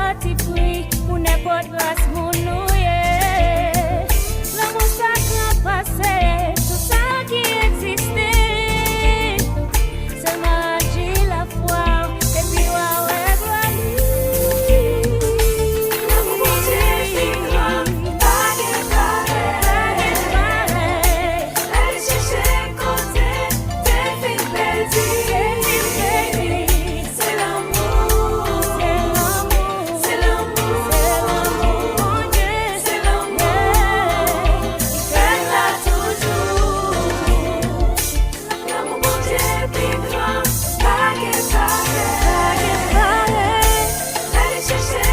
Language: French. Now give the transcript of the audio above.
sorti free pour n'importe race mon nous yeah. L'amour sacré passé, tout ça qui existait. C'est magie la foi, et puis ouais, gloire. L'amour bon Dieu est grand, pas de pareil. Allez chercher côté, t'es fait belle vie. C'est l'amour, c'est l'amour, c'est l'amour. Faites là toujours. L'amour bon Dieu est plus grand, pas de pareil. Allez chercher